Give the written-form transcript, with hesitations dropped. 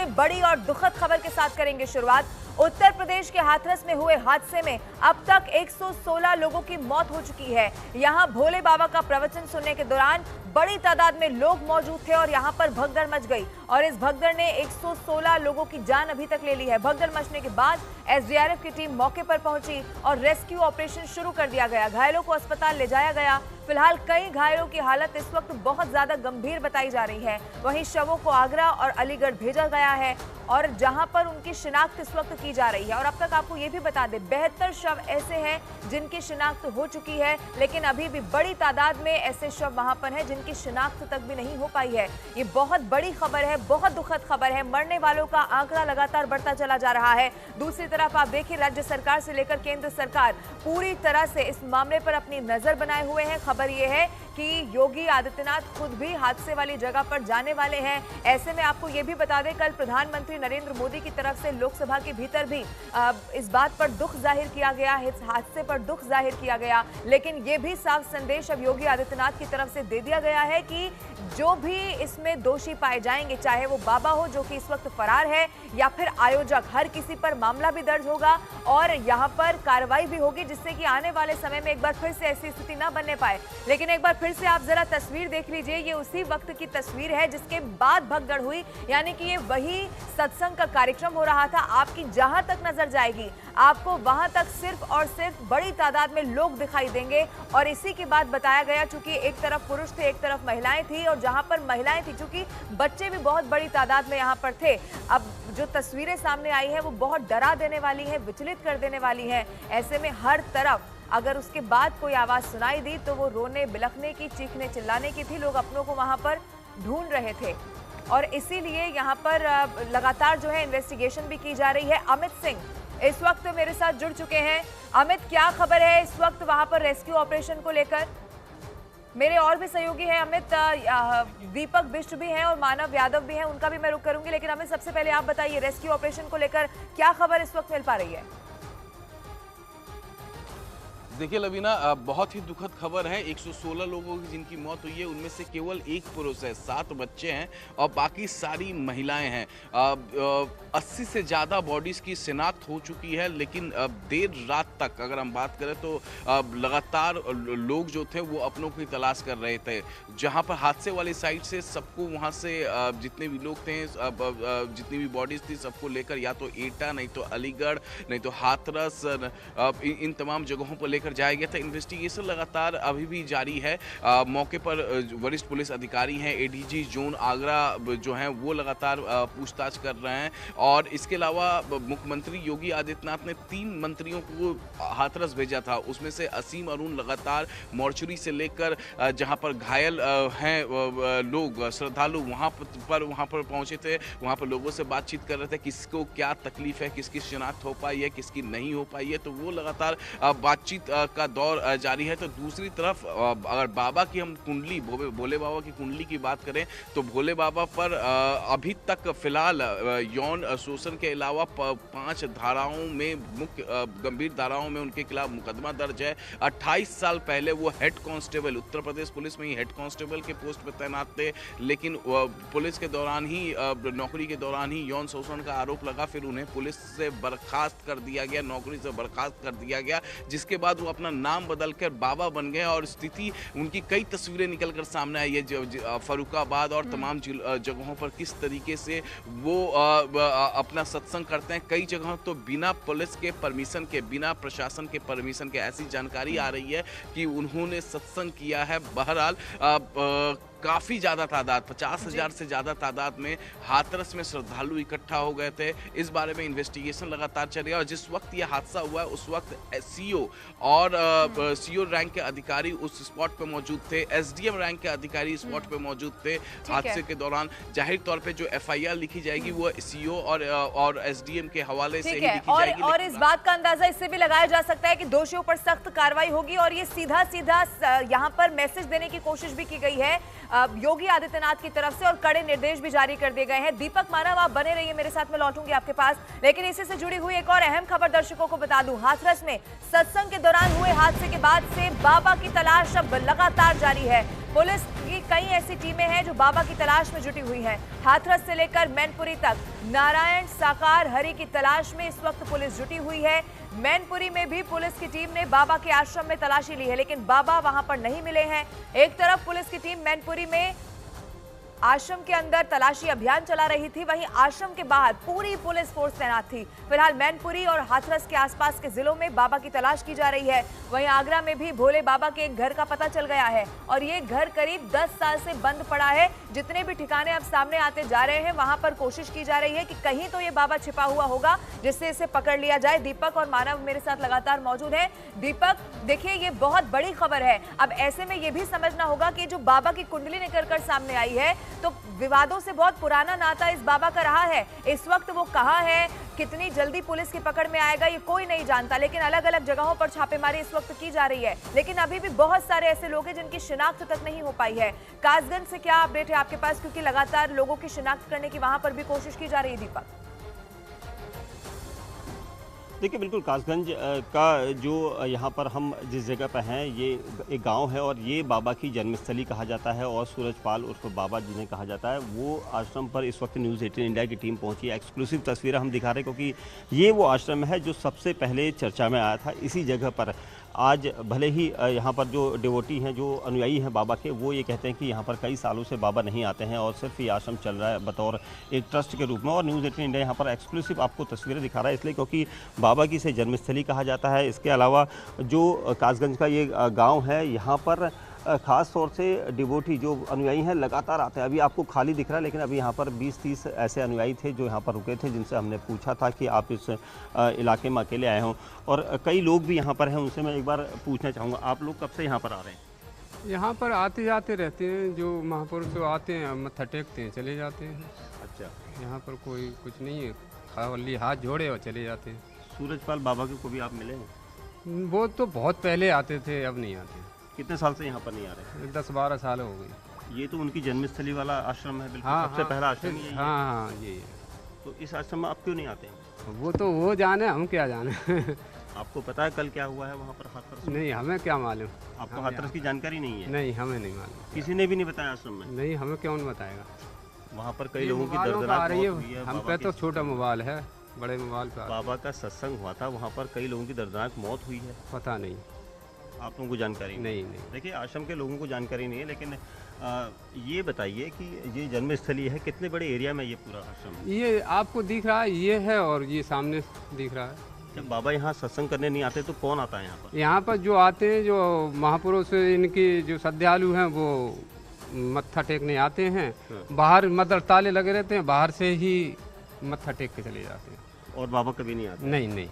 सबसे बड़ी और दुखद खबर के साथ करेंगे शुरुआत। उत्तर प्रदेश के हाथरस में हुए हादसे में अब तक 116 लोगों की मौत हो चुकी है। यहां भोले बाबा का प्रवचन सुनने के दौरान बड़ी तादाद में लोग मौजूद थे और यहां पर भगदड़ मच गई और इस भगदड़ ने 116 लोगों की जान अभी तक ले ली है। भगदड़ मचने के बाद एसडीआरएफ की टीम मौके पर पहुंची और रेस्क्यू ऑपरेशन शुरू कर दिया गया। घायलों को अस्पताल ले जाया गया। फिलहाल कई घायलों की हालत इस वक्त बहुत ज्यादा गंभीर बताई जा रही है। वहीं शवों को आगरा और अलीगढ़ भेजा गया है और जहां पर उनकी शिनाख्त इस वक्त की जा रही है। और अब तक आपको ये भी बता दें, 72 शव ऐसे हैं जिनकी शिनाख्त हो चुकी है, लेकिन अभी भी बड़ी तादाद में ऐसे शव वहां पर हैं जिनकी शिनाख्त तक भी नहीं हो पाई है। ये बहुत बड़ी खबर है, बहुत दुखद खबर है। मरने वालों का आंकड़ा लगातार बढ़ता चला जा रहा है। दूसरी तरफ आप देखिए, राज्य सरकार से लेकर केंद्र सरकार पूरी तरह से इस मामले पर अपनी नजर बनाए हुए हैं। खबर ये है कि योगी आदित्यनाथ खुद भी हादसे वाली जगह पर जाने वाले हैं। ऐसे में आपको ये भी बता दें, कल प्रधानमंत्री नरेंद्र मोदी की तरफ से लोकसभा के भीतर भी इस बात पर दुख जाहिर किया गया, इस हादसे पर दुख जाहिर किया गया। लेकिन ये भी साफ संदेश अब योगी आदित्यनाथ की तरफ से दे दिया गया है कि जो भी इसमें दोषी पाए जाएंगे, चाहे वो बाबा हो जो कि इस वक्त फरार है या फिर आयोजक, हर किसी पर मामला भी दर्ज होगा और यहाँ पर कार्रवाई भी होगी, जिससे कि आने वाले समय में एक बार फिर से ऐसी स्थिति ना बनने पाए। लेकिन एक बार फिर से आप जरा तस्वीर देख लीजिए, ये उसी वक्त की तस्वीर है जिसके बाद भगदड़ हुई, यानी कि ये वही सत्संग का कार्यक्रम हो रहा था। आपकी जहां तक नजर जाएगी आपको वहां तक सिर्फ और सिर्फ बड़ी तादाद में लोग दिखाई देंगे। और इसी के बाद बताया गया, चूंकि एक तरफ पुरुष थे एक तरफ महिलाएं थी, और जहां पर महिलाएं थी चूंकि बच्चे भी बहुत बड़ी तादाद में यहां पर थे। अब जो तस्वीरें सामने आई है वो बहुत डरा देने वाली है, विचलित कर देने वाली है। ऐसे में हर तरफ अगर उसके बाद कोई आवाज सुनाई दी तो वो रोने बिलखने की, चीखने चिल्लाने की थी। लोग अपनों को वहां पर ढूंढ रहे थे और इसीलिए यहाँ पर लगातार जो है इन्वेस्टिगेशन भी की जा रही है। अमित सिंह इस वक्त मेरे साथ जुड़ चुके हैं। अमित, क्या खबर है इस वक्त वहां पर रेस्क्यू ऑपरेशन को लेकर? मेरे और भी सहयोगी हैं अमित, दीपक बिष्ट भी हैं और मानव यादव भी हैं, उनका भी मैं रुख करूंगी। लेकिन अमित, सबसे पहले आप बताइए, रेस्क्यू ऑपरेशन को लेकर क्या खबर इस वक्त मिल पा रही है? देखिए लवीना, बहुत ही दुखद खबर है। 116 लोगों की जिनकी मौत हुई है, उनमें से केवल एक पुरुष है, 7 बच्चे हैं और बाकी सारी महिलाएं हैं। 80 से ज़्यादा बॉडीज़ की शिनाख्त हो चुकी है, लेकिन देर रात तक अगर हम बात करें तो लगातार लोग जो थे वो अपनों की तलाश कर रहे थे। जहां पर हादसे वाली साइड से सबको वहां से जितने भी लोग थे, जितनी भी बॉडीज़ थी, सबको लेकर या तो एटा, नहीं तो अलीगढ़, नहीं तो हाथरस, इन तमाम जगहों पर लेकर जाया गया था। इन्वेस्टिगेशन लगातार अभी भी जारी है। मौके पर वरिष्ठ पुलिस अधिकारी हैं, एडीजी जोन आगरा जो हैं वो लगातार पूछताछ कर रहे हैं। और इसके अलावा मुख्यमंत्री योगी आदित्यनाथ ने 3 मंत्रियों को हाथरस भेजा था, उसमें से असीम अरुण लगातार मॉर्चरी से लेकर जहां पर घायल हैं लोग, श्रद्धालु वहां पर पहुंचे थे, वहां पर लोगों से बातचीत कर रहे थे, किसको क्या तकलीफ है, किसकी शिनाख्त हो पाई है, किसकी नहीं हो पाई है। तो वो लगातार बातचीत का दौर जारी है। तो दूसरी तरफ अगर बाबा की हम कुंडली, भोले बाबा की कुंडली की बात करें तो भोले बाबा पर अभी तक फिलहाल यौन शोषण के अलावा 5 धाराओं में, मुख्य गंभीर धाराओं में उनके खिलाफ मुकदमा दर्ज है। 28 साल पहले वो head constable, Uttar Pradesh police में ही हेड कांस्टेबल के पोस्ट पर तैनात थे, लेकिन पुलिस के दौरान ही, नौकरी के दौरान ही यौन शोषण का आरोप लगा। फिर उन्हें पुलिस से बर्खास्त कर दिया गया, नौकरी से बर्खास्त कर दिया गया, जिसके बाद वो अपना नाम बदलकर बाबा बन गए। और स्थिति उनकी कई तस्वीरें निकलकर सामने आई है, फर्रुखाबाद और तमाम जगहों पर किस तरीके से वो अपना सत्संग करते हैं। कई जगहों तो बिना पुलिस के परमिशन के, बिना प्रशासन के परमिशन के ऐसी जानकारी आ रही है कि उन्होंने सत्संग किया है। बहरहाल काफ़ी ज़्यादा तादाद, 50,000 से ज़्यादा तादाद में हाथरस में श्रद्धालु इकट्ठा हो गए थे। इस बारे में इन्वेस्टिगेशन लगातार चल रही है और जिस वक्त ये हादसा हुआ है उस वक्त सीओ और सीओ रैंक के अधिकारी उस स्पॉट पे मौजूद थे, एसडीएम रैंक के अधिकारी स्पॉट पे मौजूद थे। हादसे के दौरान जाहिर तौर पे जो एफआईआर लिखी जाएगी वो सीओ और एसडीएम के हवाले से ही लिखी जाएगी। और इस बात का अंदाजा इससे भी लगाया जा सकता है कि दोषियों पर सख्त कार्रवाई होगी और ये सीधा यहाँ पर मैसेज देने की कोशिश भी की गई है योगी आदित्यनाथ की तरफ से और कड़े निर्देश भी जारी कर दिए गए हैं। दीपक मानव, आप बने रहिए मेरे साथ, मैं लौटूंगी आपके पास। लेकिन इसी से जुड़ी हुई एक और अहम खबर दर्शकों को बता दूं, हाथरस में सत्संग के दौरान हुए हादसे के बाद से बाबा की तलाश अब लगातार जारी है। पुलिस की कई ऐसी टीमें हैं जो बाबा की तलाश में जुटी हुई हैं। हाथरस से लेकर मैनपुरी तक नारायण, साकार, हरि की तलाश में इस वक्त पुलिस जुटी हुई है। मैनपुरी में भी पुलिस की टीम ने बाबा के आश्रम में तलाशी ली है, लेकिन बाबा वहां पर नहीं मिले हैं। एक तरफ पुलिस की टीम मैनपुरी में आश्रम के अंदर तलाशी अभियान चला रही थी, वहीं आश्रम के बाहर पूरी पुलिस फोर्स तैनात थी। फिलहाल मैनपुरी और हाथरस के आसपास के जिलों में बाबा की तलाश की जा रही है। वहीं आगरा में भी भोले बाबा के एक घर का पता चल गया है और ये घर करीब 10 साल से बंद पड़ा है। जितने भी ठिकाने अब सामने आते जा रहे हैं वहां पर कोशिश की जा रही है कि कहीं तो ये बाबा छिपा हुआ होगा जिससे इसे पकड़ लिया जाए। दीपक और मानव मेरे साथ लगातार मौजूद है। दीपक, देखिए ये बहुत बड़ी खबर है। अब ऐसे में ये भी समझना होगा कि जो बाबा की कुंडली निकल कर सामने आई है तो विवादों से बहुत पुराना नाता इस बाबा का रहा है। इस वक्त वो कहाँ है, कितनी जल्दी पुलिस की पकड़ में आएगा, ये कोई नहीं जानता, लेकिन अलग अलग जगहों पर छापेमारी इस वक्त की जा रही है। लेकिन अभी भी बहुत सारे ऐसे लोग हैं जिनकी शिनाख्त तक नहीं हो पाई है। कासगंज से क्या अपडेट है आपके पास, क्योंकि लगातार लोगों की शिनाख्त करने की वहां पर भी कोशिश की जा रही है? दीपक, देखिए बिल्कुल कासगंज का जो यहाँ पर हम जिस जगह पर हैं ये एक गांव है और ये बाबा की जन्मस्थली कहा जाता है और सूरजपाल उर्फ बाबा जिन्हें कहा जाता है वो आश्रम पर इस वक्त न्यूज़ 18 इंडिया की टीम पहुंची है। एक्सक्लूसिव तस्वीरें हम दिखा रहे हैं क्योंकि ये वो आश्रम है जो सबसे पहले चर्चा में आया था। इसी जगह पर आज भले ही यहाँ पर जो डिवोटी हैं, जो अनुयायी हैं बाबा के, वो ये कहते हैं कि यहाँ पर कई सालों से बाबा नहीं आते हैं और सिर्फ ये आश्रम चल रहा है बतौर एक ट्रस्ट के रूप में। और न्यूज़ 18 इंडिया यहाँ पर एक्सक्लूसिव आपको तस्वीरें दिखा रहा है इसलिए क्योंकि बाबा की इसे जन्मस्थली कहा जाता है। इसके अलावा जो कासगंज का ये गाँव है यहाँ पर ख़ास तौर से डिवोटी जो अनुयायी हैं लगातार आते हैं। अभी आपको खाली दिख रहा है लेकिन अभी यहाँ पर 20-30 ऐसे अनुयायी थे जो यहाँ पर रुके थे, जिनसे हमने पूछा था कि आप इस इलाके में अकेले आए हों और कई लोग भी यहाँ पर हैं। उनसे मैं एक बार पूछना चाहूँगा, आप लोग कब से यहाँ पर आ रहे हैं? यहाँ पर आते जाते रहते हैं, जो महापुरुष जो आते हैं मत्था टेकते हैं चले जाते हैं। अच्छा, यहाँ पर कोई कुछ नहीं है, खाली हाथ जोड़े और चले जाते हैं। सूरजपाल बाबा को भी आप मिले हैं? वो तो बहुत पहले आते थे, अब नहीं आते। कितने साल से यहाँ पर नहीं आ रहे? 10-12 साल हो गई। ये तो उनकी जन्मस्थली वाला आश्रम है, बिल्कुल हाँ, सबसे पहला आश्रम यही है। हाँ, ये है। तो इस आश्रम में आप क्यों नहीं आते हैं? वो तो वो जाने, हम क्या जाने। आपको पता है कल क्या हुआ है वहाँ पर हाथरस में? नहीं, हमें क्या मालूम। आपको हाथरस की जानकारी नहीं है? नहीं, हमें नहीं मालूम। किसी ने भी नहीं बताया आश्रम में? नहीं, हमें कौन बताएगा। वहाँ पर कई लोगों की आ दर्दनाक रही मौत हुई है। हम पे तो छोटा मोबाइल है, बड़े मोबाइल पे बाबा का सत्संग हुआ था, वहाँ पर कई लोगों की दर्दनाक मौत हुई है। पता नहीं। आप लोगों को जानकारी नहीं। देखिए आश्रम के लोगों को जानकारी नहीं है, लेकिन ये बताइए कि ये जन्मस्थली है, कितने बड़े एरिया में ये पूरा आश्रम? ये आपको दिख रहा है, ये है और ये सामने दिख रहा है। जब बाबा यहाँ सत्संग करने नहीं आते तो कौन आता है यहाँ पर? यहाँ पर जो आते हैं, जो महापुरुष इनकी जो श्रद्धालु हैं वो मत्था टेकने आते हैं। बाहर मतलब ताले लगे रहते हैं, बाहर से ही मत्था टेक के चले जाते हैं। और बाबा कभी नहीं आते? नहीं।